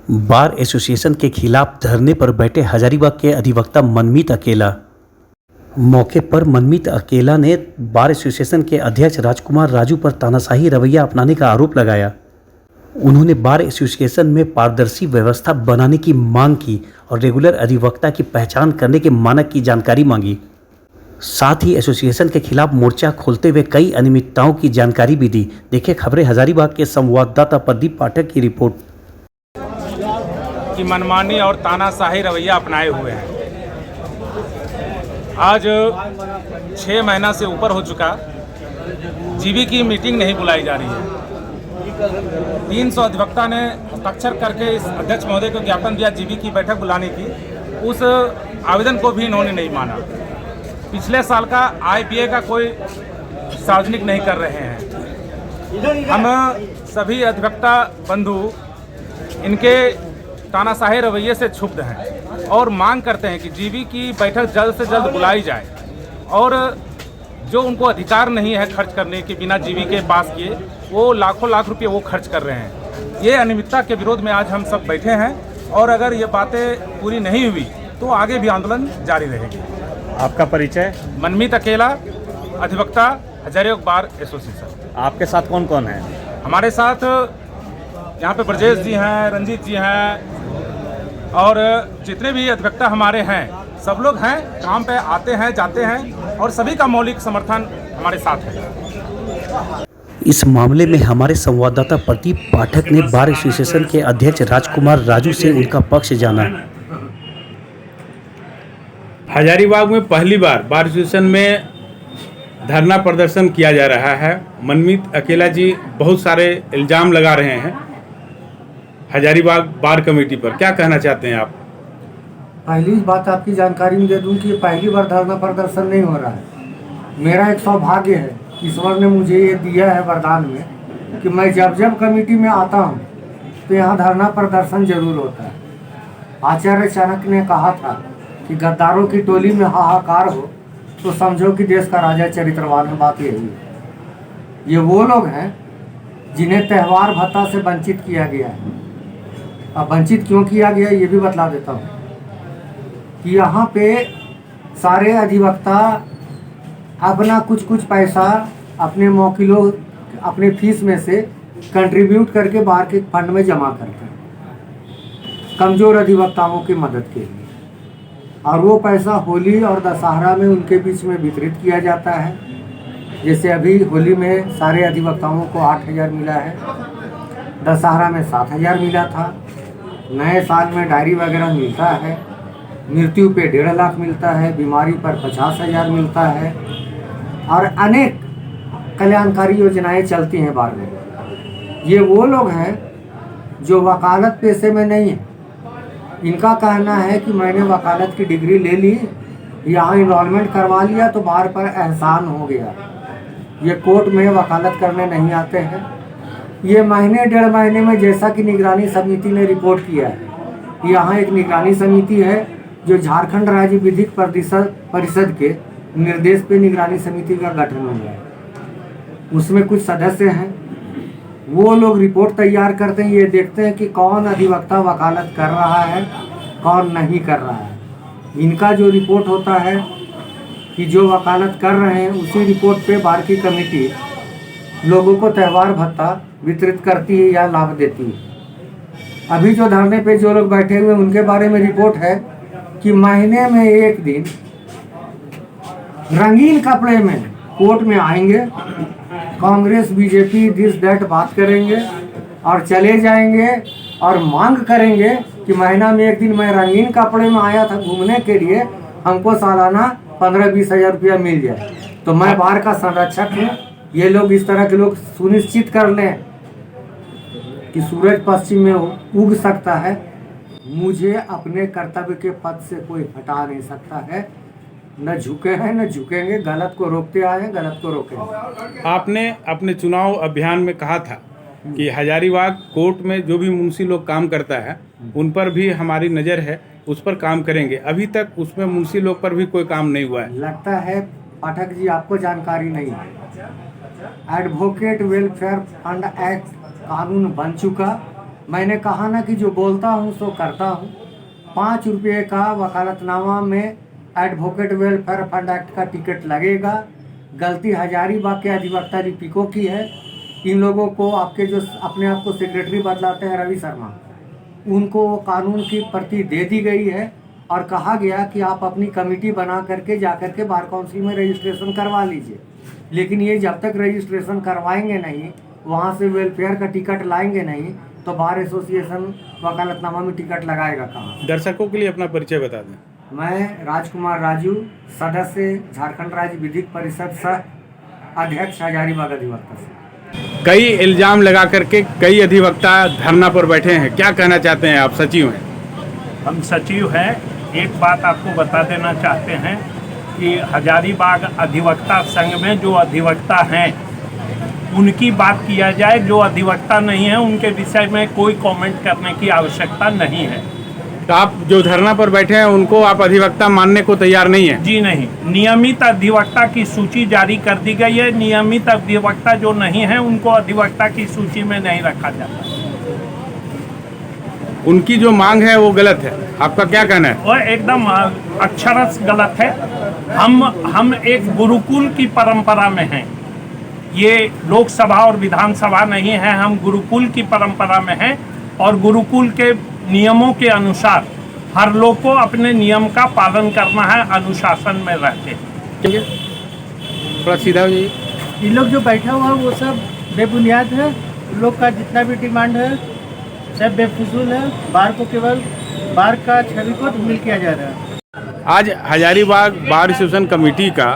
Bar association के खिलाफ धरने पर बैठे हजारीबाग के अधिवक्ता मनमीत अकेला। मौके पर मनमीत अकेला ने बार एसोसिएशन के अध्यक्ष राजकुमार राजू पर तानाशाही रवैया अपनाने का आरोप लगाया। उन्होंने बार एसोसिएशन में पारदर्शी व्यवस्था बनाने की मांग की और रेगुलर अधिवक्ता की पहचान करने के मानक की जानकारी मांगी। साथ ही एसोसिएशन के खिलाफ मोर्चा खोलते हुए कई अनियमितताओं की जानकारी भी दी। देखें खबरें हजारीबाग के संवाददाता प्रदीप पाठक की रिपोर्ट। की मनमानी और तानाशाही रवैया अपनाए हुए हैं। आज 6 महीना से ऊपर हो चुका, जीबी की मीटिंग नहीं बुलाई जा रही है। 300 अधिवक्ता ने हस्ताक्षर करके इस अध्यक्ष महोदय को ज्ञापन दिया जीबी की बैठक बुलाने की, उस आवेदन को भी इन्होंने नहीं माना। पिछले साल का आईपीए का कोई सार्वजनिक नहीं कर रहे हैं। हम सभी अधिवक्ता बंधु इनके तानाशाही रवैये से क्षुब्ध हैं और मांग करते हैं कि जीबी की बैठक जल्द से जल्द बुलाई जाए और जो उनको अधिकार नहीं है खर्च करने के, बिना जीबी के पास किए वो लाखों लाख रुपए वो खर्च कर रहे हैं। ये अनियमितता के विरोध में आज हम सब बैठे हैं और अगर ये बातें पूरी नहीं हुई तो आगे भी आंदोलन जारी रहेगी। आपका परिचय? मनमीत अकेला, अधिवक्ता, हजारीबाग बार एसोसिएशन। आपके साथ कौन कौन है? हमारे साथ यहाँ पे ब्रजेश जी हैं, रंजीत जी हैं और जितने भी अधिवक्ता हमारे हैं सब लोग हैं, काम पे आते हैं जाते हैं और सभी का मौलिक समर्थन हमारे साथ है। इस मामले में हमारे संवाददाता प्रदीप पाठक ने बार एसोसिएशन के अध्यक्ष राजकुमार राजू से उनका पक्ष जाना। हजारीबाग में पहली बार बार एसोसिएशन में धरना प्रदर्शन किया जा रहा है। मनमीत अकेला जी बहुत सारे इल्ज़ाम लगा रहे हैं हजारीबाग बार कमेटी पर, क्या कहना चाहते हैं आप? पहली बात आपकी जानकारी में दे दूं कि ये पहली बार धरना प्रदर्शन नहीं हो रहा है। मेरा एक सौभाग्य है, ईश्वर ने मुझे ये दिया है वरदान में कि मैं जब जब कमेटी में आता हूँ तो यहाँ धरना प्रदर्शन जरूर होता है। आचार्य चाणक्य ने कहा था कि गद्दारों की टोली में हाहाकार हो तो समझो कि देश का राजा चरित्रवान है। बात यही है। ये वो लोग हैं जिन्हें त्यौहार भत्ता से वंचित किया गया है। अब वंचित क्यों किया गया ये भी बतला देता हूँ कि यहाँ पे सारे अधिवक्ता अपना कुछ कुछ पैसा अपने मौकिलों अपने फीस में से कंट्रीब्यूट करके बाहर के फंड में जमा करते हैं कमज़ोर अधिवक्ताओं की मदद के लिए, और वो पैसा होली और दशहरा में उनके बीच में वितरित किया जाता है। जैसे अभी होली में सारे अधिवक्ताओं को 8,000 मिला है, दशहरा में 7,000 मिला था, नए साल में डायरी वगैरह मिलता है, मृत्यु पे 1.5 लाख मिलता है, बीमारी पर 50,000 मिलता है और अनेक कल्याणकारी योजनाएं चलती हैं बार में। ये वो लोग हैं जो वकालत पेशे में नहीं है। इनका कहना है कि मैंने वकालत की डिग्री ले ली, यहाँ इनरोलमेंट करवा लिया तो बार पर एहसान हो गया। ये कोर्ट में वकालत करने नहीं आते हैं। ये महीने 1.5 महीने में, जैसा कि निगरानी समिति ने रिपोर्ट किया है, यहाँ एक निगरानी समिति है जो झारखंड राज्य विधिक परिषद के निर्देश पे निगरानी समिति का गठन हुआ है। उसमें कुछ सदस्य हैं, वो लोग रिपोर्ट तैयार करते हैं। ये देखते हैं कि कौन अधिवक्ता वकालत कर रहा है, कौन नहीं कर रहा है। इनका जो रिपोर्ट होता है कि जो वकालत कर रहे हैं, उसी रिपोर्ट पे बार की कमेटी लोगों को त्यौहार भत्ता वितरित करती है या लाभ देती है। अभी जो धरने पे जो लोग बैठे हुए उनके बारे में रिपोर्ट है कि महीने में एक दिन रंगीन कपड़े में कोर्ट में आएंगे, कांग्रेस बीजेपी दिस दैट बात करेंगे और चले जाएंगे और मांग करेंगे कि महीना में एक दिन मैं रंगीन कपड़े में आया था घूमने के लिए, हमको सालाना 15-20 हज़ार रुपया मिल जाए तो मैं बार का संरक्षक हूँ। ये लोग इस तरह के लोग सुनिश्चित कर लें कि सूरज पश्चिम में उग सकता है, मुझे अपने कर्तव्य के पद से कोई हटा नहीं सकता है। न झुके हैं न झुकेंगे, गलत को रोकते आए हैं, गलत को रोकेंगे। आपने अपने चुनाव अभियान में कहा था कि हजारीबाग कोर्ट में जो भी मुंशी लोग काम करता है उन पर भी हमारी नज़र है, उस पर काम करेंगे। अभी तक उसमें मुंशी लोग पर भी कोई काम नहीं हुआ है। लगता है पाठक जी आपको जानकारी नहीं है। एडवोकेट वेलफेयर फंड एक्ट कानून बन चुका मैंने कहा ना कि जो बोलता हूँ सो करता हूँ। 5 रुपये का वकालतनामा में एडवोकेट वेलफेयर फंड एक्ट का टिकट लगेगा। गलती हजारीबाग के अधिवक्ता लिपिकों की है। इन लोगों को आपके जो अपने आप को सेक्रेटरी बदलाते हैं रवि शर्मा, उनको कानून की प्रति दे दी गई है और कहा गया कि आप अपनी कमेटी बना करके जा करके बार काउंसिल में रजिस्ट्रेशन करवा लीजिए। लेकिन ये जब तक रजिस्ट्रेशन करवाएंगे नहीं, वहाँ से वेलफेयर का टिकट लाएंगे नहीं, तो बार एसोसिएशन वकालतनामा में टिकट लगाएगा कहाँ। दर्शकों के लिए अपना परिचय बता दें। मैं राजकुमार राजू, सदस्य झारखंड राज्य विधिक परिषद सह अध्यक्ष हजारीबाग अधिवक्ता से। कई इल्जाम लगा करके कई अधिवक्ता धरना पर बैठे हैं, क्या कहना चाहते हैं आप? सचिव हैं। हम सचिव हैं। एक बात आपको बता देना चाहते हैं कि हजारीबाग अधिवक्ता संघ में जो अधिवक्ता हैं उनकी बात किया जाए, जो अधिवक्ता नहीं है उनके विषय में कोई कमेंट करने की आवश्यकता नहीं है। तो आप जो धरना पर बैठे हैं उनको आप अधिवक्ता मानने को तैयार नहीं है? जी नहीं, नियमित अधिवक्ता की सूची जारी कर दी गई है। नियमित अधिवक्ता जो नहीं है उनको अधिवक्ता की सूची में नहीं रखा जाता। उनकी जो मांग है वो गलत है, आपका क्या कहना है? वह एकदम अक्षरश गलत है। हम एक गुरुकुल की परंपरा में हैं। ये लोकसभा और विधानसभा नहीं है, हम गुरुकुल की परंपरा में हैं और गुरुकुल के नियमों के अनुसार हर लोग को अपने नियम का पालन करना है, अनुशासन में रहते हैं। थोड़ा सीधा हो जाइए। इन लोग जो बैठा हुआ है वो सब बेबुनियाद है। उन लोग का जितना भी डिमांड है सब बेफिजूल है। बार को केवल बार का छवि को धूमिल किया जा रहा है। आज हजारीबाग बार एसोसिएशन कमेटी का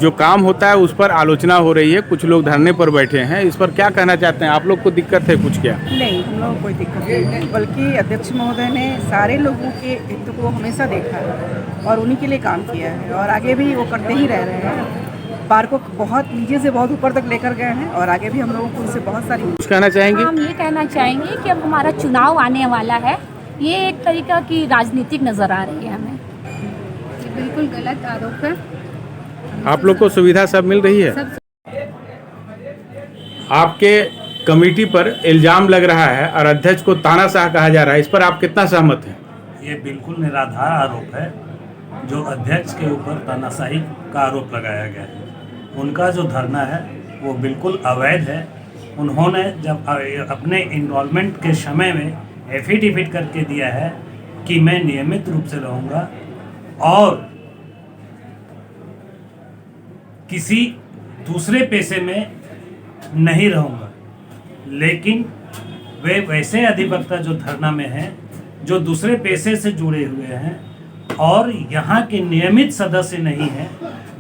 जो काम होता है उस पर आलोचना हो रही है, कुछ लोग धरने पर बैठे हैं, इस पर क्या कहना चाहते हैं? आप लोग को दिक्कत है कुछ क्या? नहीं, हम लोगों को कोई दिक्कत नहीं है, बल्कि अध्यक्ष महोदय ने सारे लोगों के हित को हमेशा देखा है और उन्हीं के लिए काम किया है और आगे भी वो करते ही रह रहे हैं। बार को बहुत नीचे से बहुत ऊपर तक लेकर गए हैं और आगे भी हम लोगों को उनसे बहुत सारी। कुछ कहना चाहेंगे? हम ये कहना चाहेंगे कि अब हमारा चुनाव आने वाला है, ये एक तरीका की राजनीतिक नज़र आ रही है हमें। बिल्कुल गलत आरोप है। आप लोग को सुविधा सब मिल रही है? आपके कमेटी पर इल्जाम लग रहा है और अध्यक्ष को तानाशाह कहा जा रहा है, इस पर आप कितना सहमत हैं? ये बिल्कुल निराधार आरोप है। जो अध्यक्ष के ऊपर तानाशाही का आरोप लगाया गया है, उनका जो धरना है वो बिल्कुल अवैध है। उन्होंने जब अपने इनरोलमेंट के समय में एफिडेविट करके दिया है कि मैं नियमित रूप से रहूँगा और किसी दूसरे पेशे में नहीं रहूँगा, लेकिन वे वैसे अधिवक्ता जो धरना में हैं, जो दूसरे पेशे से जुड़े हुए हैं और यहाँ के नियमित सदस्य नहीं हैं,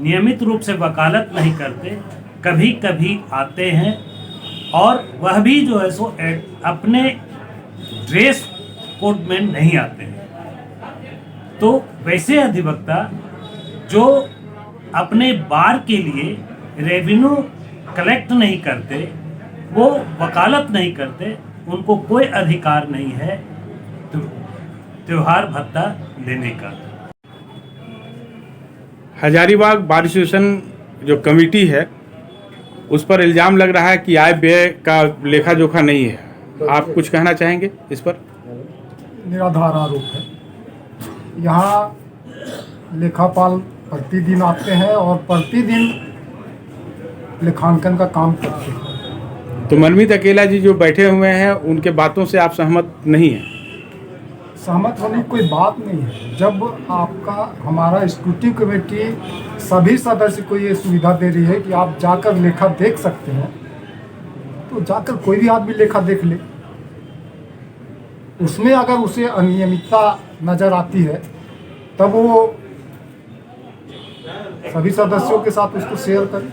नियमित रूप से वकालत नहीं करते, कभी कभी आते हैं और वह भी जो है सो अपने ड्रेस कोड में नहीं आते हैं। तो वैसे अधिवक्ता जो अपने बार के लिए रेवेन्यू कलेक्ट नहीं करते, वो वकालत नहीं करते, उनको कोई अधिकार नहीं है त्योहार भत्ता लेने का। हजारीबाग बार एसोसिएशन जो कमेटी है उस पर इल्जाम लग रहा है कि आय व्यय का लेखा जोखा नहीं है, आप कुछ कहना चाहेंगे इस पर? निराधार आरोप है। यहाँ लेखापाल प्रतिदिन आते हैं और प्रतिदिन लेखांकन का काम करते हैं। तो मनमीत अकेला जी जो बैठे हुए हैं उनके बातों से आप सहमत नहीं हैं? सहमत होने की कोई बात नहीं है। जब आपका हमारा स्क्रूटिनी कमेटी सभी सदस्य को ये सुविधा दे रही है कि आप जाकर लेखा देख सकते हैं, तो जाकर कोई भी आदमी लेखा देख ले। उसमें अगर उसे अनियमितता नज़र आती है तब वो सभी सदस्यों के साथ उसको शेयर करें।